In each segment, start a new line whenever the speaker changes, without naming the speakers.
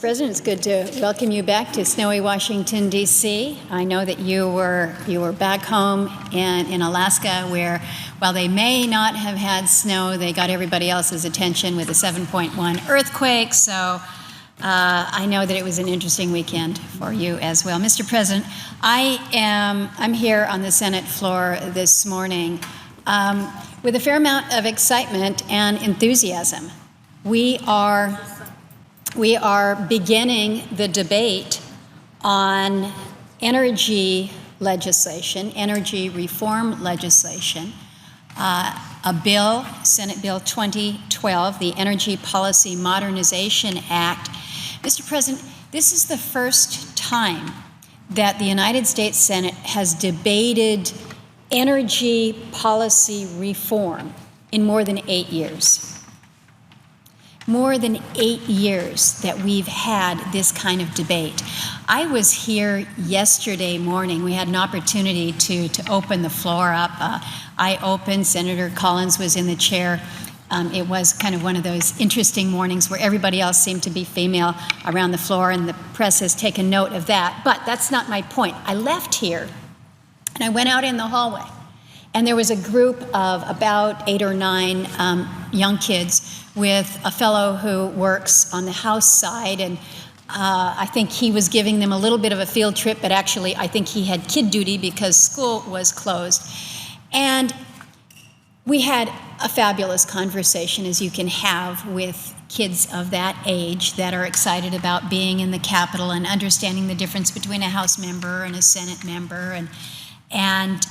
President, it's good to welcome you back to snowy Washington, D.C. I know that you were back home in Alaska, where, while they may not have had snow, they got everybody else's attention with a 7.1 earthquake. So I know that it was an interesting weekend for you as well. Mr. President, I'm here on the Senate floor this morning with a fair amount of excitement and enthusiasm. We are beginning the debate on energy legislation, energy reform legislation, a bill, Senate Bill 2012, the Energy Policy Modernization Act. Mr. President, this is the first time that the United States Senate has debated energy policy reform in more than 8 years. More than 8 years that we've had this kind of debate. I was here yesterday morning. We had an opportunity to open the floor up. I opened, Senator Collins was in the chair. It was kind of one of those interesting mornings where everybody else seemed to be female around the floor, and the press has taken note of that. But that's not my point. I left here, and I went out in the hallway, and there was a group of about 8 or 9 young kids with a fellow who works on the House side, and I think he was giving them a little bit of a field trip, but actually I think he had kid duty because school was closed. And we had a fabulous conversation, as you can have with kids of that age that are excited about being in the Capitol and understanding the difference between a House member and a Senate member. And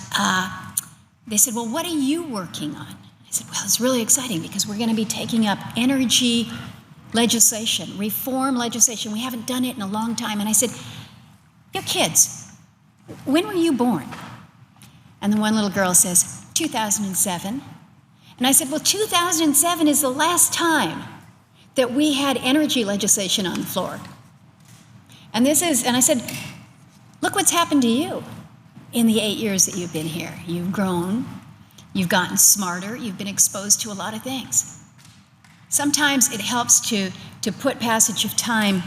they said, well, what are you working on? I said, well, it's really exciting because we're going to be taking up energy legislation, reform legislation. We haven't done it in a long time. And I said, you're kids. When were you born? And the one little girl says, 2007. And I said, well, 2007 is the last time that we had energy legislation on the floor. And I said, look what's happened to you in the 8 years that you've been here. You've grown. You've gotten smarter. You've been exposed to a lot of things. Sometimes it helps to put passage of time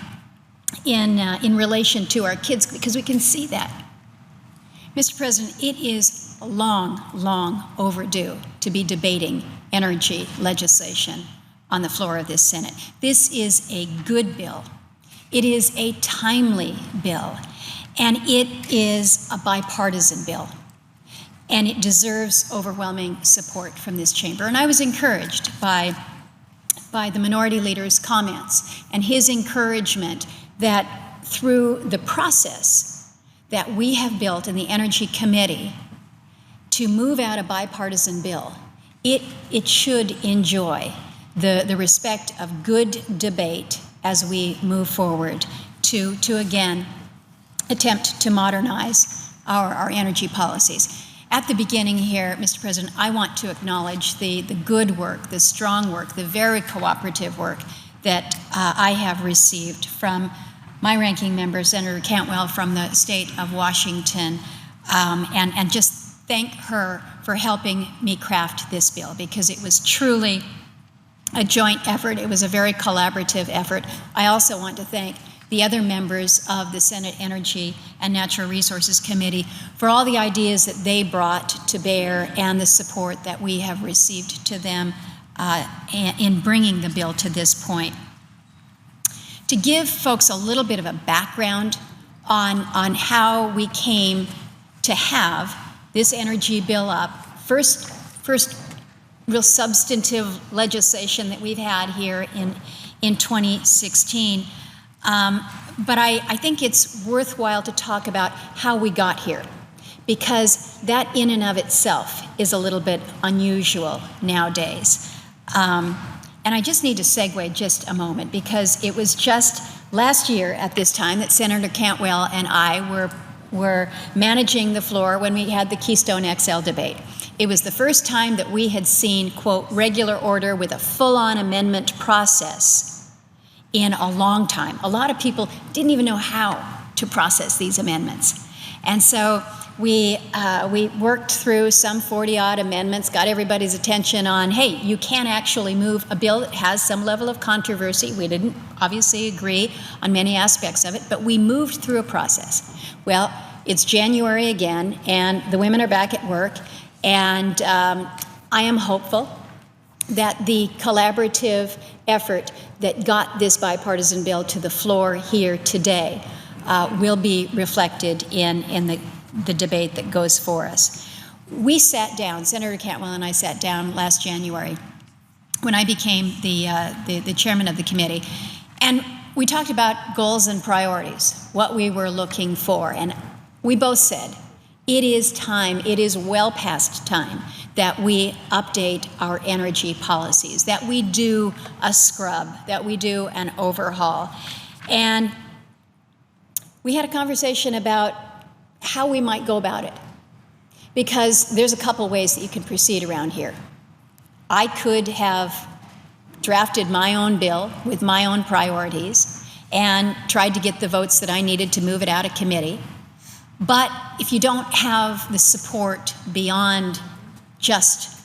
in relation to our kids because we can see that. Mr. President, it is long, long overdue to be debating energy legislation on the floor of this Senate. This is a good bill. It is a timely bill, and it is a bipartisan bill. And it deserves overwhelming support from this chamber. And I was encouraged by the minority leader's comments and his encouragement that through the process that we have built in the Energy Committee to move out a bipartisan bill, it should enjoy the respect of good debate as we move forward to again attempt to modernize our energy policies. At the beginning here, Mr. President, I want to acknowledge the good work, the strong work, the very cooperative work that I have received from my ranking member, Senator Cantwell, from the state of Washington, and just thank her for helping me craft this bill, because it was truly a joint effort. It was a very collaborative effort. I also want to thank the other members of the Senate Energy and Natural Resources Committee for all the ideas that they brought to bear and the support that we have received to them in bringing the bill to this point. To give folks a little bit of a background on how we came to have this energy bill up, first real substantive legislation that we've had here in 2016. But I think it's worthwhile to talk about how we got here, because that in and of itself is a little bit unusual nowadays. And I just need to segue just a moment, because it was just last year at this time that Senator Cantwell and I were managing the floor when we had the Keystone XL debate. It was the first time that we had seen, quote, regular order with a full-on amendment process in a long time. A lot of people didn't even know how to process these amendments. And so we worked through some 40-odd amendments, got everybody's attention on, hey, you can actually move a bill that has some level of controversy. We didn't obviously agree on many aspects of it, but we moved through a process. Well, it's January again, and the women are back at work, and I am hopeful that the collaborative effort that got this bipartisan bill to the floor here today will be reflected in the debate that goes for us. We sat down, Senator Cantwell and I sat down last January when I became the chairman of the committee, and we talked about goals and priorities, what we were looking for, and we both said, it is time, it is well past time that we update our energy policies, that we do a scrub, that we do an overhaul. And we had a conversation about how we might go about it, because there's a couple ways that you can proceed around here. I could have drafted my own bill with my own priorities and tried to get the votes that I needed to move it out of committee. But if you don't have the support beyond just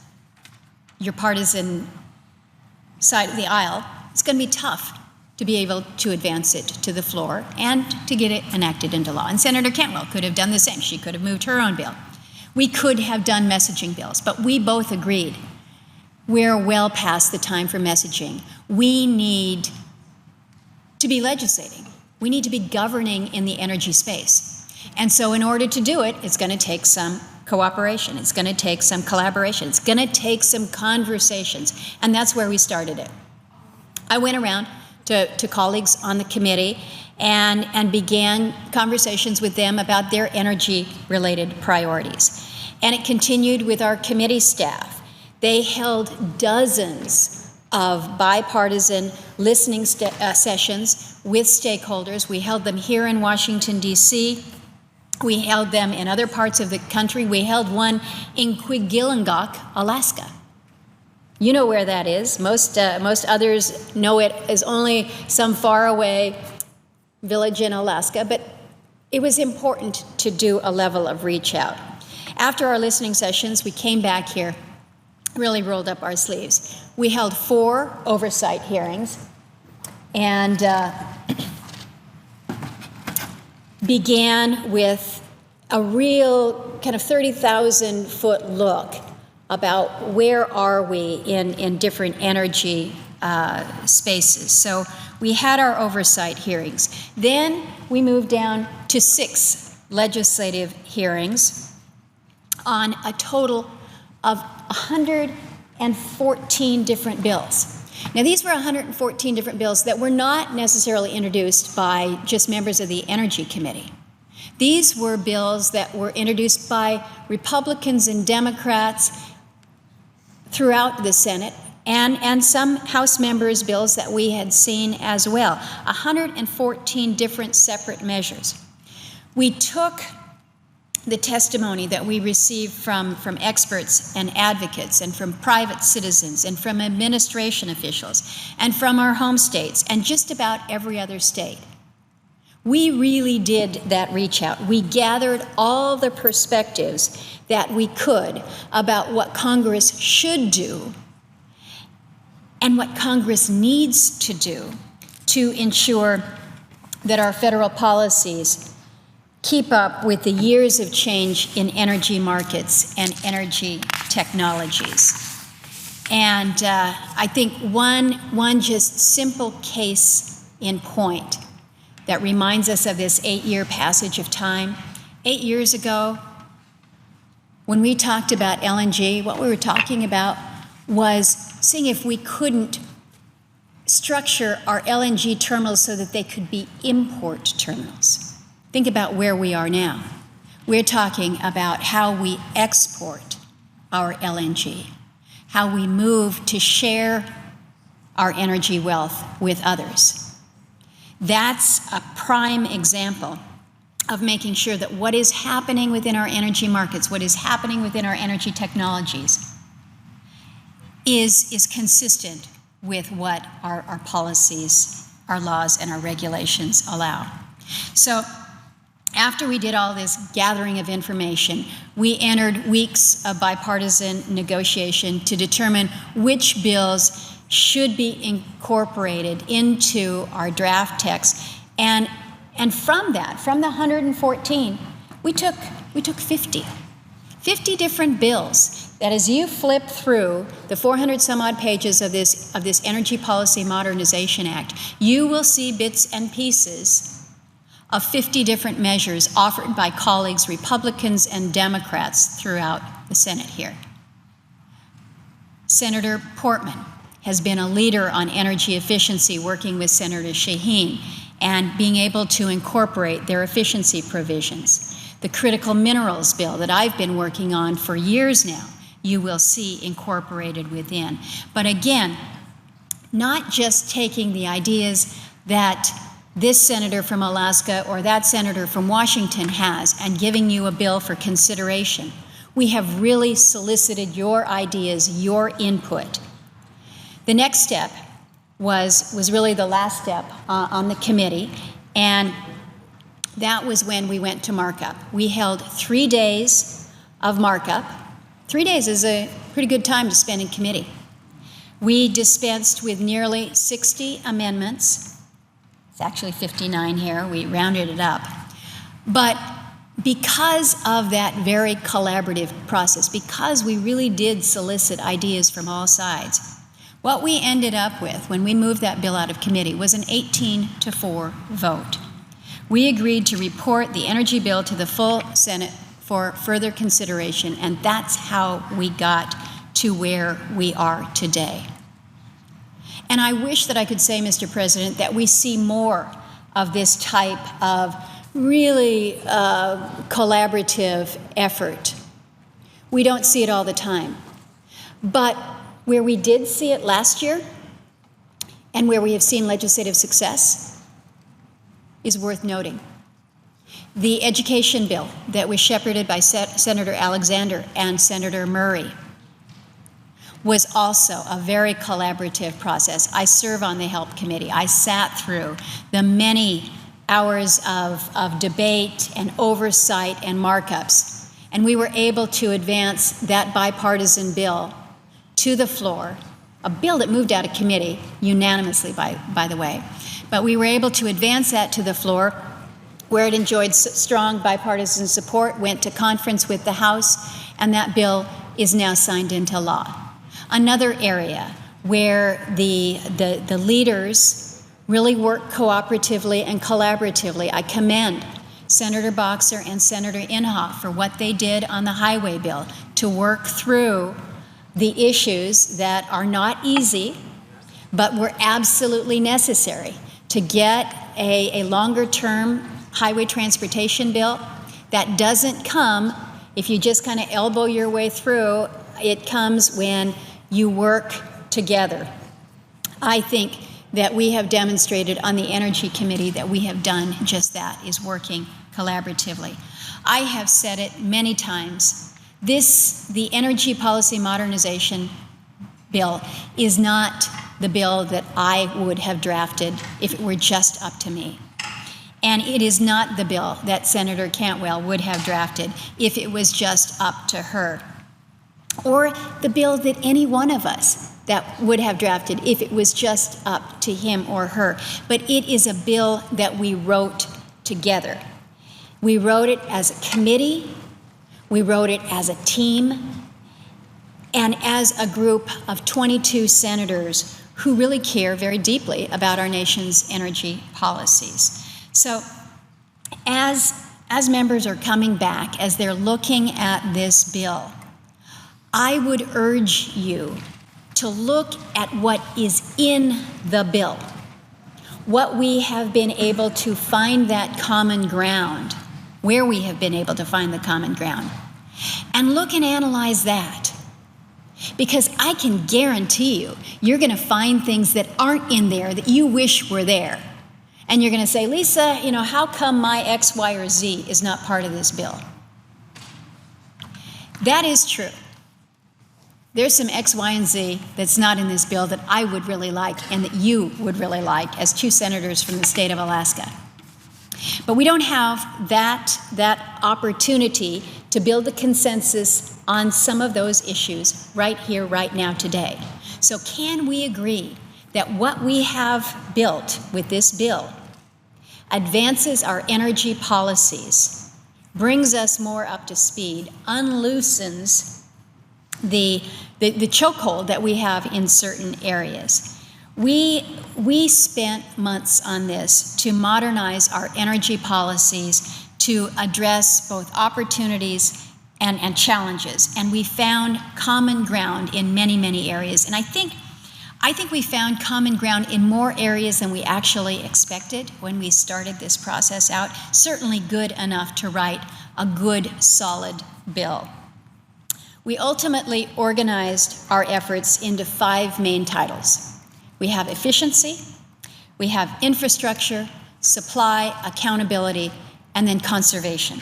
your partisan side of the aisle, it's going to be tough to be able to advance it to the floor and to get it enacted into law. And Senator Cantwell could have done the same. She could have moved her own bill. We could have done messaging bills, but we both agreed we're well past the time for messaging. We need to be legislating. We need to be governing in the energy space. And so in order to do it, it's going to take some cooperation. It's going to take some collaboration. It's going to take some conversations. And that's where we started it. I went around to colleagues on the committee and began conversations with them about their energy-related priorities. And it continued with our committee staff. They held dozens of bipartisan listening sessions with stakeholders. We held them here in Washington, D.C. We held them in other parts of the country. We held one in Quigillingok, Alaska. You know where that is. Most others know it as only some faraway village in Alaska, but it was important to do a level of reach out. After our listening sessions, we came back here, really rolled up our sleeves. We held 4 oversight hearings and began with a real kind of 30,000-foot look about where are we in different energy spaces. So we had our oversight hearings. Then we moved down to 6 legislative hearings on a total of 114 different bills. Now, these were 114 different bills that were not necessarily introduced by just members of the Energy Committee. These were bills that were introduced by Republicans and Democrats throughout the Senate, and some House members' bills that we had seen as well. 114 different separate measures. We took the testimony that we received from experts and advocates and from private citizens and from administration officials and from our home states and just about every other state. We really did that reach out. We gathered all the perspectives that we could about what Congress should do and what Congress needs to do to ensure that our federal policies keep up with the years of change in energy markets and energy technologies. And I think one just simple case in point that reminds us of this 8-year passage of time. 8 years ago, when we talked about LNG, what we were talking about was seeing if we couldn't structure our LNG terminals so that they could be import terminals. Think about where we are now. We're talking about how we export our LNG, how we move to share our energy wealth with others. That's a prime example of making sure that what is happening within our energy markets, what is happening within our energy technologies, is consistent with what our policies, our laws, and our regulations allow. So After we did all this gathering of information, we entered weeks of bipartisan negotiation to determine which bills should be incorporated into our draft text. And from that, from the 114, we took 50 different bills that, as you flip through the 400 some odd pages of this Energy Policy Modernization Act, you will see bits and pieces of 50 different measures offered by colleagues, Republicans and Democrats throughout the Senate here. Senator Portman has been a leader on energy efficiency, working with Senator Shaheen and being able to incorporate their efficiency provisions. The critical minerals bill that I've been working on for years now, you will see incorporated within. But again, not just taking the ideas that this senator from Alaska or that senator from Washington has and giving you a bill for consideration. We have really solicited your ideas, your input. The next step was really the last step on the committee, and that was when we went to markup. We held 3 days of markup. 3 days is a pretty good time to spend in committee. We dispensed with nearly 60 amendments. It's actually 59 here, we rounded it up. But because of that very collaborative process, because we really did solicit ideas from all sides, what we ended up with when we moved that bill out of committee was an 18-4 vote. We agreed to report the energy bill to the full Senate for further consideration, and that's how we got to where we are today. And I wish that I could say, Mr. President, that we see more of this type of really collaborative effort. We don't see it all the time. But where we did see it last year and where we have seen legislative success is worth noting. The education bill that was shepherded by Senator Alexander and Senator Murray was also a very collaborative process. I serve on the HELP committee. I sat through the many hours of debate and oversight and markups, and we were able to advance that bipartisan bill to the floor, a bill that moved out of committee unanimously, by the way. But we were able to advance that to the floor where it enjoyed strong bipartisan support, went to conference with the House, and that bill is now signed into law. Another area where the leaders really work cooperatively and collaboratively. I commend Senator Boxer and Senator Inhofe for what they did on the highway bill to work through the issues that are not easy, but were absolutely necessary to get a longer-term highway transportation bill that doesn't come if you just kind of elbow your way through. It comes when you work together. I think that we have demonstrated on the Energy Committee that we have done just that, is working collaboratively. I have said it many times. The Energy Policy Modernization Bill is not the bill that I would have drafted if it were just up to me. And it is not the bill that Senator Cantwell would have drafted if it was just up to her, or the bill that any one of us that would have drafted if it was just up to him or her. But it is a bill that we wrote together. We wrote it as a committee, we wrote it as a team, and as a group of 22 senators who really care very deeply about our nation's energy policies. So as members are coming back, as they're looking at this bill, I would urge you to look at what is in the bill, what we have been able to find that common ground, where we have been able to find the common ground, and look and analyze that. Because I can guarantee you're going to find things that aren't in there that you wish were there. And you're going to say, Lisa, how come my X, Y, or Z is not part of this bill? That is true. There's some X, Y, and Z that's not in this bill that I would really like and that you would really like as two senators from the state of Alaska. But we don't have that opportunity to build a consensus on some of those issues right here, right now, today. So can we agree that what we have built with this bill advances our energy policies, brings us more up to speed, unloosens the chokehold that we have in certain areas? We spent months on this to modernize our energy policies to address both opportunities and challenges, and we found common ground in many, many areas. And I think we found common ground in more areas than we actually expected when we started this process out. Certainly good enough to write a good, solid bill. We ultimately organized our efforts into 5 main titles. We have efficiency, we have infrastructure, supply, accountability, and then conservation.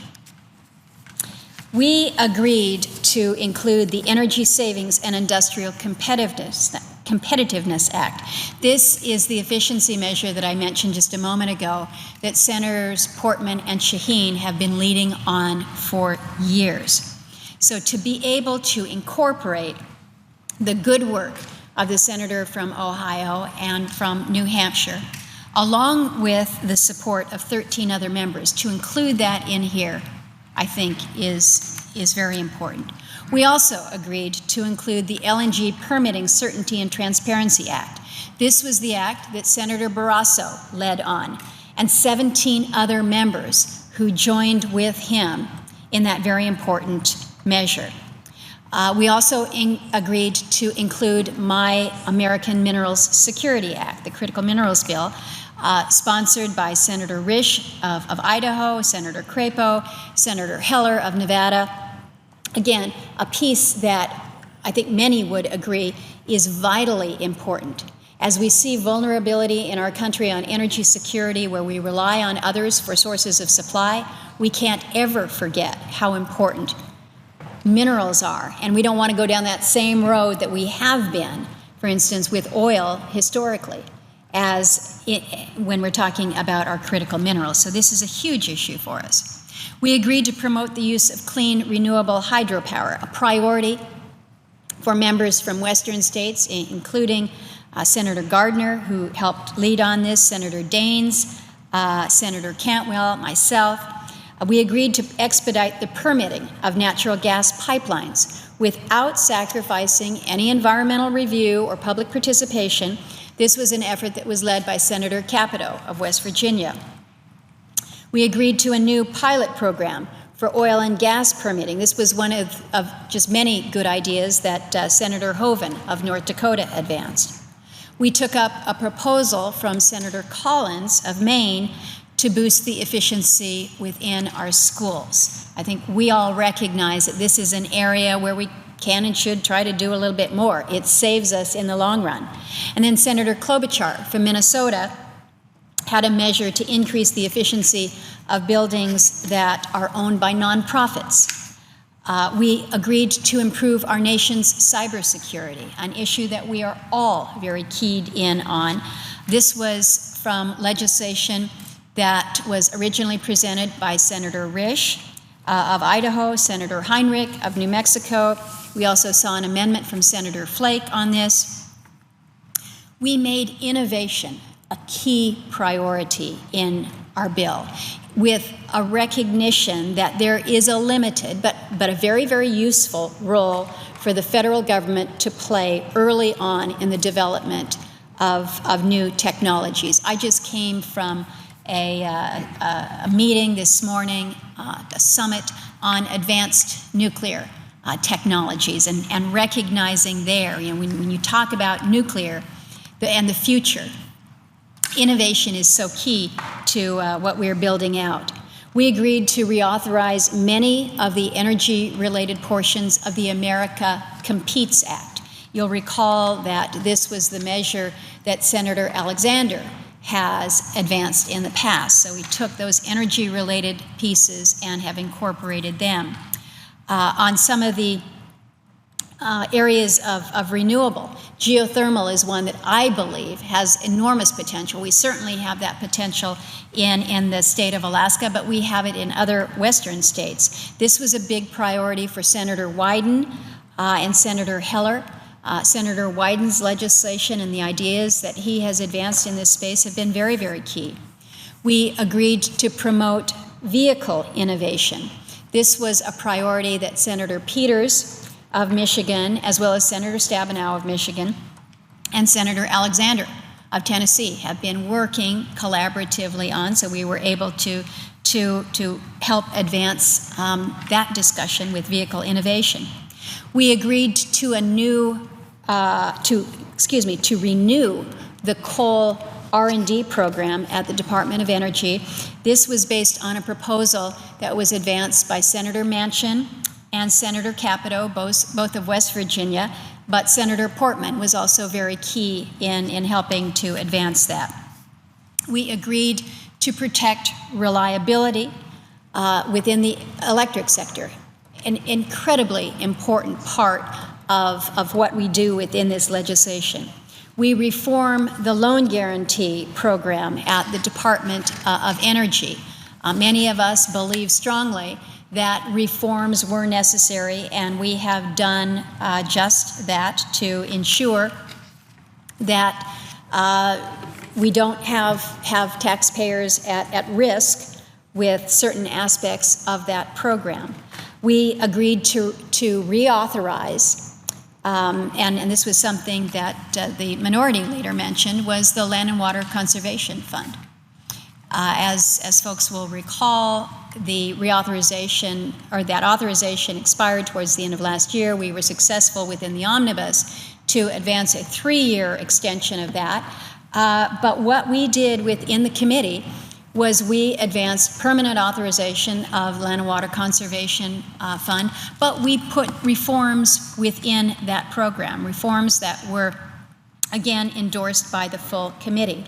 We agreed to include the Energy Savings and Industrial Competitiveness Act. This is the efficiency measure that I mentioned just a moment ago that Senators Portman and Shaheen have been leading on for years. So to be able to incorporate the good work of the senator from Ohio and from New Hampshire, along with the support of 13 other members, to include that in here, I think is very important. We also agreed to include the LNG Permitting Certainty and Transparency Act. This was the act that Senator Barrasso led on, and 17 other members who joined with him in that very important measure. We also agreed to include My American Minerals Security Act, the Critical Minerals Bill, sponsored by Senator Risch of Idaho, Senator Crapo, Senator Heller of Nevada. Again, a piece that I think many would agree is vitally important. As we see vulnerability in our country on energy security, where we rely on others for sources of supply, we can't ever forget how important minerals are. And we don't want to go down that same road that we have been, for instance, with oil historically, when we're talking about our critical minerals. So this is a huge issue for us. We agreed to promote the use of clean, renewable hydropower, a priority for members from Western states, including Senator Gardner, who helped lead on this, Senator Daines, Senator Cantwell, myself. We agreed to expedite the permitting of natural gas pipelines without sacrificing any environmental review or public participation. This was an effort that was led by Senator Capito of West Virginia. We agreed to a new pilot program for oil and gas permitting. This was one of just many good ideas that Senator Hoeven of North Dakota advanced. We took up a proposal from Senator Collins of Maine to boost the efficiency within our schools. I think we all recognize that this is an area where we can and should try to do a little bit more. It saves us in the long run. And then Senator Klobuchar from Minnesota had a measure to increase the efficiency of buildings that are owned by nonprofits. We agreed to improve our nation's cybersecurity, an issue that we are all very keyed in on. This was from legislation that was originally presented by Senator Risch of Idaho, Senator Heinrich of New Mexico. We also saw an amendment from Senator Flake on this. We made innovation a key priority in our bill, with a recognition that there is a limited but a very, very useful role for the federal government to play early on in the development of new technologies. I just came from a meeting this morning, a summit on advanced nuclear technologies, and recognizing there, when you talk about nuclear and the future, innovation is so key to what we're building out. We agreed to reauthorize many of the energy-related portions of the America Competes Act. You'll recall that this was the measure that Senator Alexander has advanced in the past. So we took those energy-related pieces and have incorporated them. On some of the areas of renewable. Geothermal is one that I believe has enormous potential. We certainly have that potential in the state of Alaska, but we have it in other western states. This was a big priority for Senator Wyden and Senator Heller. Senator Wyden's legislation and the ideas that he has advanced in this space have been very, very key. We agreed to promote vehicle innovation. This was a priority that Senator Peters of Michigan, as well as Senator Stabenow of Michigan, and Senator Alexander of Tennessee have been working collaboratively on, so we were able to help advance that discussion with vehicle innovation. We agreed to renew the coal R&D program at the Department of Energy. This was based on a proposal that was advanced by Senator Manchin and Senator Capito, both of West Virginia, but Senator Portman was also very key in helping to advance that. We agreed to protect reliability within the electric sector, an incredibly important part of what we do within this legislation. We reform the loan guarantee program at the Department of Energy. Many of us believe strongly that reforms were necessary, and we have done just that to ensure that we don't have taxpayers at risk with certain aspects of that program. We agreed to reauthorize, and this was something that the minority leader mentioned, was the Land and Water Conservation Fund. As folks will recall, the reauthorization, or that authorization, expired towards the end of last year. We were successful within the omnibus to advance a 3-year extension of that. But what we did within the committee was we advanced permanent authorization of Land and Water Conservation Fund, but we put reforms within that program, reforms that were, again, endorsed by the full committee.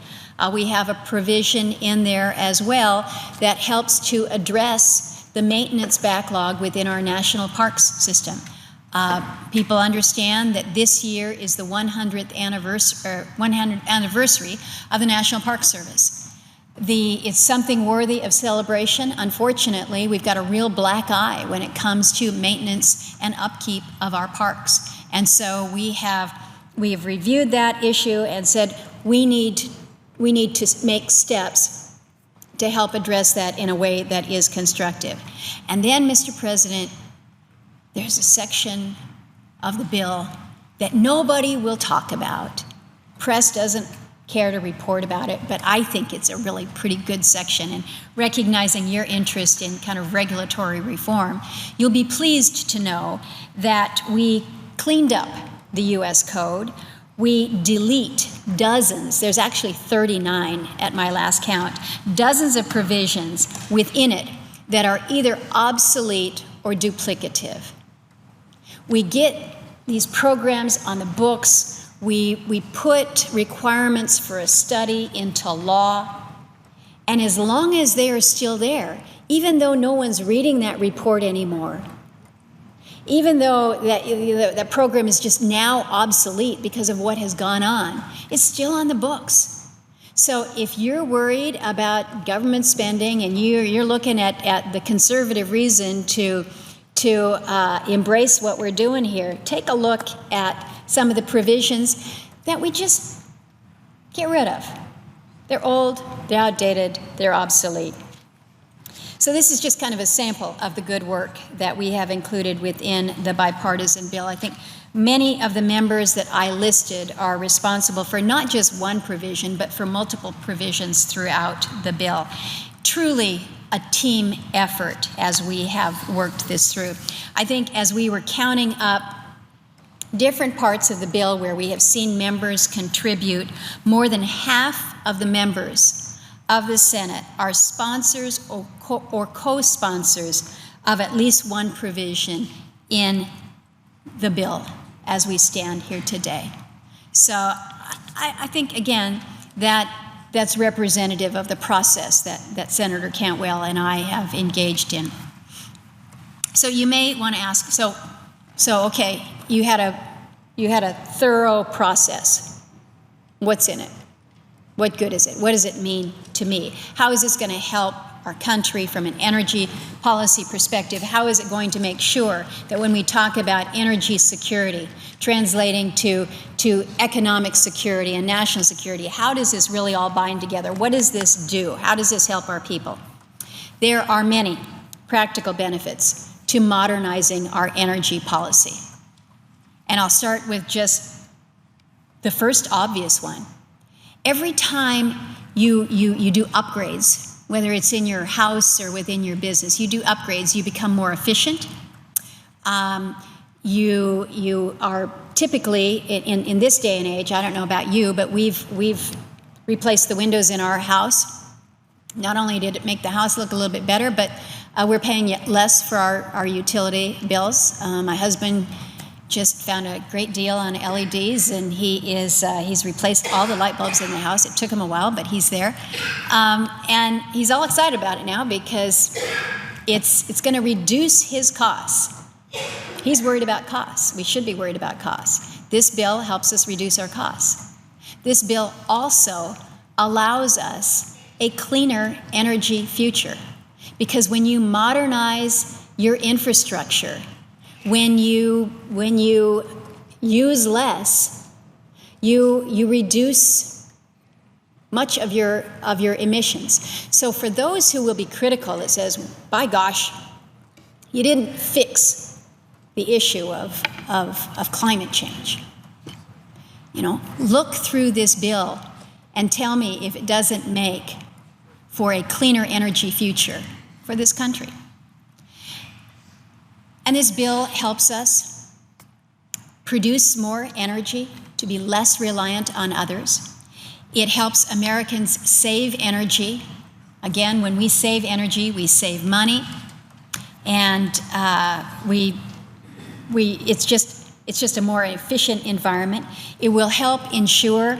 We have a provision in there as well that helps to address the maintenance backlog within our national parks system. People understand that this year is the 100th anniversary of the National Park Service. It's something worthy of celebration. Unfortunately, we've got a real black eye when it comes to maintenance and upkeep of our parks. And so we have reviewed that issue and said we need to make steps to help address that in a way that is constructive. And then, Mr. President, there's a section of the bill that nobody will talk about. Press doesn't care to report about it, but I think it's a really pretty good section. And recognizing your interest in kind of regulatory reform, you'll be pleased to know that we cleaned up the U.S. Code. We delete dozens, there's actually 39 at my last count, dozens of provisions within it that are either obsolete or duplicative. We get these programs on the books. We put requirements for a study into law, and as long as they are still there, even though no one's reading that report anymore, even though that program is just now obsolete because of what has gone on, it's still on the books. So if you're worried about government spending and you're looking at the conservative reason to embrace what we're doing here, take a look at some of the provisions that we just get rid of. They're old, they're outdated, they're obsolete. So this is just kind of a sample of the good work that we have included within the bipartisan bill. I think many of the members that I listed are responsible for not just one provision, but for multiple provisions throughout the bill. Truly a team effort as we have worked this through. I think as we were counting up different parts of the bill where we have seen members contribute, more than half of the members of the Senate are sponsors or co-sponsors of at least one provision in the bill as we stand here today. So I think, again, that's representative of the process that Senator Cantwell and I have engaged in. So you may want to ask, so okay, you had a thorough process. What's in it? What good is it? What does it mean to me? How is this going to help our country from an energy policy perspective? How is it going to make sure that when we talk about energy security, translating to economic security and national security, how does this really all bind together? What does this do? How does this help our people? There are many practical benefits to modernizing our energy policy. And I'll start with just the first obvious one. Every time you do upgrades, whether it's in your house or within your business, you do upgrades, you become more efficient. You are typically, in this day and age, I don't know about you, but we've replaced the windows in our house. Not only did it make the house look a little bit better, but we're paying less for our utility bills. My husband just found a great deal on LEDs, and he's replaced all the light bulbs in the house. It took him a while, but he's there. And he's all excited about it now because it's going to reduce his costs. He's worried about costs. We should be worried about costs. This bill helps us reduce our costs. This bill also allows us a cleaner energy future, because when you modernize your infrastructure, when you use less, you reduce much of your emissions. So for those who will be critical, that says, by gosh, you didn't fix the issue of climate change. Look through this bill and tell me if it doesn't make for a cleaner energy future for this country. And this bill helps us produce more energy to be less reliant on others. It helps Americans save energy. Again, when we save energy, we save money, and it's just a more efficient environment. It will help ensure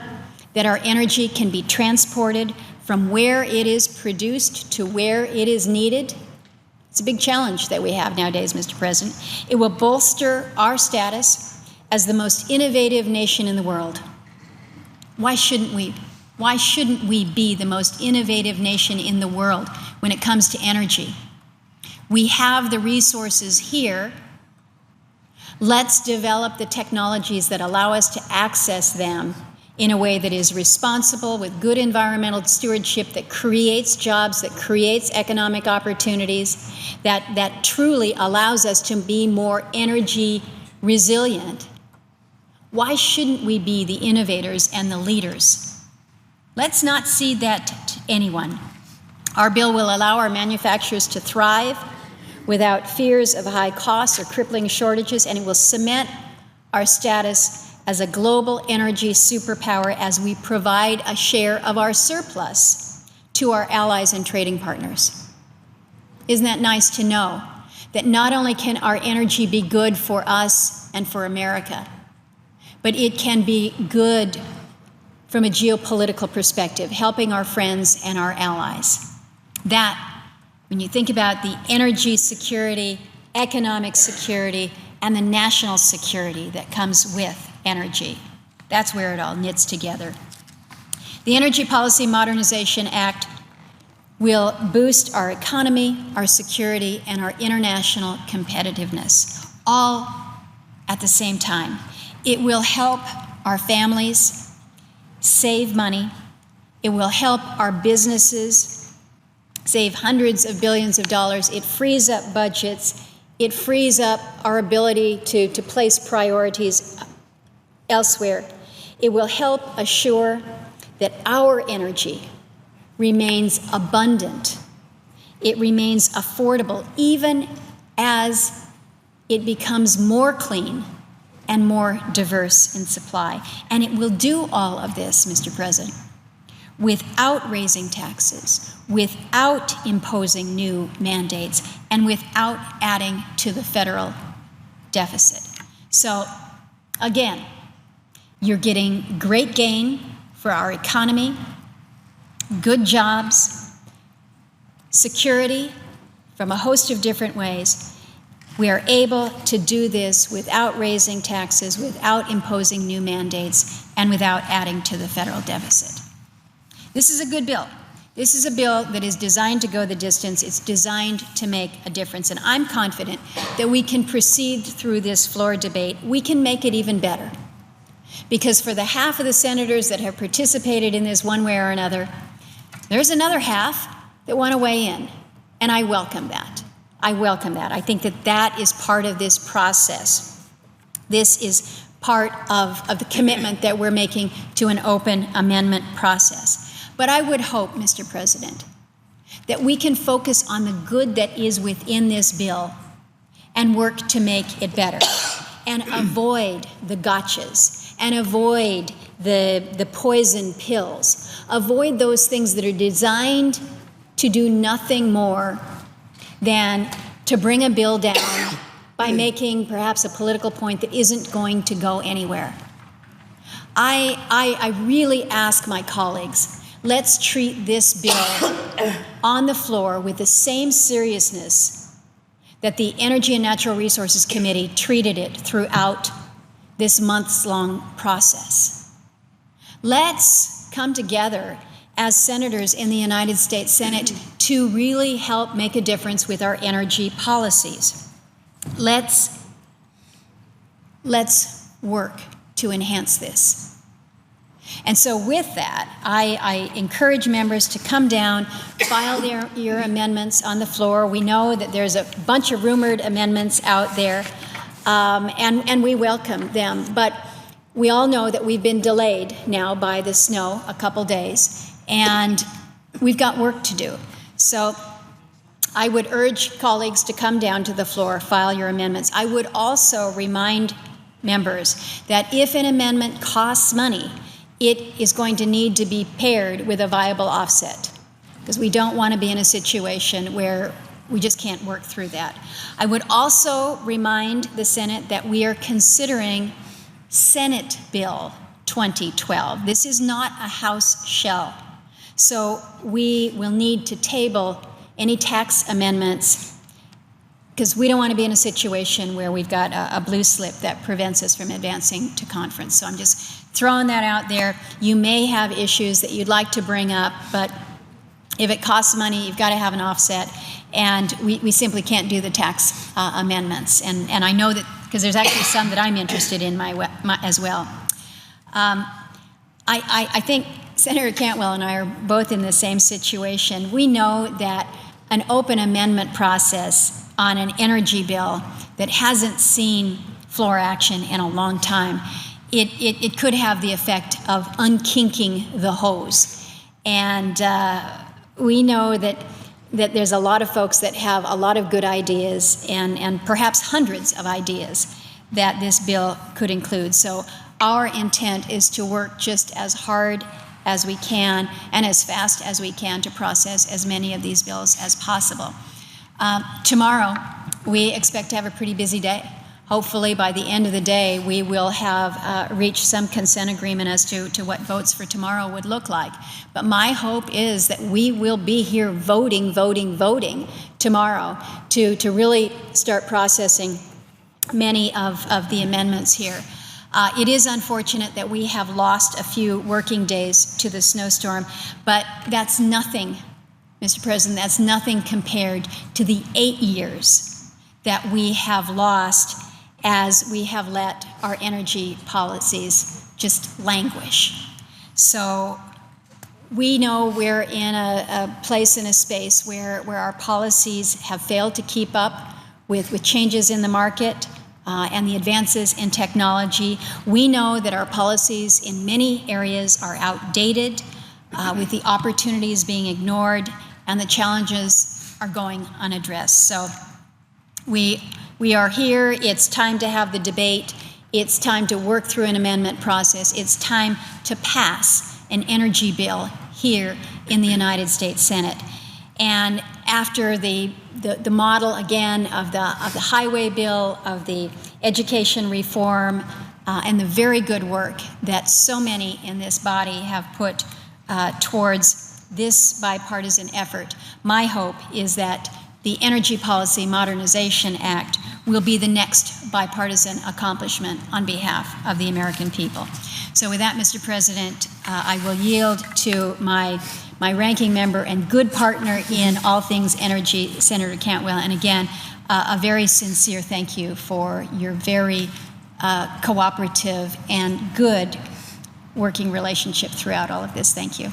that our energy can be transported from where it is produced to where it is needed. It's a big challenge that we have nowadays, Mr. President. It will bolster our status as the most innovative nation in the world. Why shouldn't we? Why shouldn't we be the most innovative nation in the world when it comes to energy? We have the resources here. Let's develop the technologies that allow us to access them in a way that is responsible, with good environmental stewardship, that creates jobs, that creates economic opportunities, that truly allows us to be more energy resilient. Why shouldn't we be the innovators and the leaders? Let's not cede that to anyone. Our bill will allow our manufacturers to thrive without fears of high costs or crippling shortages, and it will cement our status as a global energy superpower as we provide a share of our surplus to our allies and trading partners. Isn't that nice to know that not only can our energy be good for us and for America, but it can be good from a geopolitical perspective, helping our friends and our allies. That, when you think about the energy security, economic security, and the national security that comes with energy, that's where it all knits together. The Energy Policy Modernization Act will boost our economy, our security, and our international competitiveness, all at the same time. It will help our families save money. It will help our businesses save hundreds of billions of dollars. It frees up budgets. It frees up our ability to place priorities elsewhere. It will help assure that our energy remains abundant. It remains affordable, even as it becomes more clean and more diverse in supply. And it will do all of this, Mr. President, without raising taxes, without imposing new mandates, and without adding to the federal deficit. So, again, you're getting great gain for our economy, good jobs, security from a host of different ways, We are able to do this without raising taxes, without imposing new mandates, and without adding to the federal deficit. This is a good bill. This is a bill that is designed to go the distance. It's designed to make a difference. And I'm confident that we can proceed through this floor debate. We can make it even better. Because for the half of the senators that have participated in this one way or another, there's another half that want to weigh in. And I welcome that. I welcome that. I think that that is part of this process. This is part of the commitment that we're making to an open amendment process. But I would hope, Mr. President, that we can focus on the good that is within this bill and work to make it better and avoid the gotchas and avoid the poison pills. Avoid those things that are designed to do nothing more than to bring a bill down by making perhaps a political point that isn't going to go anywhere. I really ask my colleagues, let's treat this bill on the floor with the same seriousness that the Energy and Natural Resources Committee treated it throughout this months-long process. Let's come together as senators in the United States Senate to really help make a difference with our energy policies. Let's work to enhance this. And so with that, I encourage members to come down, file your amendments on the floor. We know that there's a bunch of rumored amendments out there, and we welcome them. But we all know that we've been delayed now by the snow a couple days, and we've got work to do. So I would urge colleagues to come down to the floor, file your amendments. I would also remind members that if an amendment costs money, it is going to need to be paired with a viable offset, because we don't want to be in a situation where we just can't work through that. I would also remind the Senate that we are considering Senate Bill 2012. This is not a House shell. So we will need to table any tax amendments, because we don't want to be in a situation where we've got a blue slip that prevents us from advancing to conference. So I'm just throwing that out there. You may have issues that you'd like to bring up, but if it costs money, you've got to have an offset, and we simply can't do the tax amendments. And I know that, because there's actually some that I'm interested in as well. I think Senator Cantwell and I are both in the same situation. We know that an open amendment process on an energy bill that hasn't seen floor action in a long time, it could have the effect of unkinking the hose. And we know that there's a lot of folks that have a lot of good ideas and perhaps hundreds of ideas that this bill could include. So our intent is to work just as hard as we can and as fast as we can to process as many of these bills as possible. Tomorrow, we expect to have a pretty busy day. Hopefully, by the end of the day, we will have reached some consent agreement as to what votes for tomorrow would look like. But my hope is that we will be here voting tomorrow to really start processing many of the amendments here. It is unfortunate that we have lost a few working days to the snowstorm, but that's nothing, Mr. President, that's nothing compared to the 8 years that we have lost as we have let our energy policies just languish. So we know we're in a place in a space where our policies have failed to keep up with changes in the market and the advances in technology. We know that our policies in many areas are outdated, with the opportunities being ignored, and the challenges are going unaddressed. So we are here. It's time to have the debate. It's time to work through an amendment process. It's time to pass an energy bill here in the United States Senate. And after the model, again, of the highway bill, of the education reform, and the very good work that so many in this body have put towards this bipartisan effort, my hope is that the Energy Policy Modernization Act will be the next bipartisan accomplishment on behalf of the American people. So with that, Mr. President, I will yield to my ranking member and good partner in all things energy, Senator Cantwell. And again, a very sincere thank you for your very cooperative and good working relationship throughout all of this. Thank you.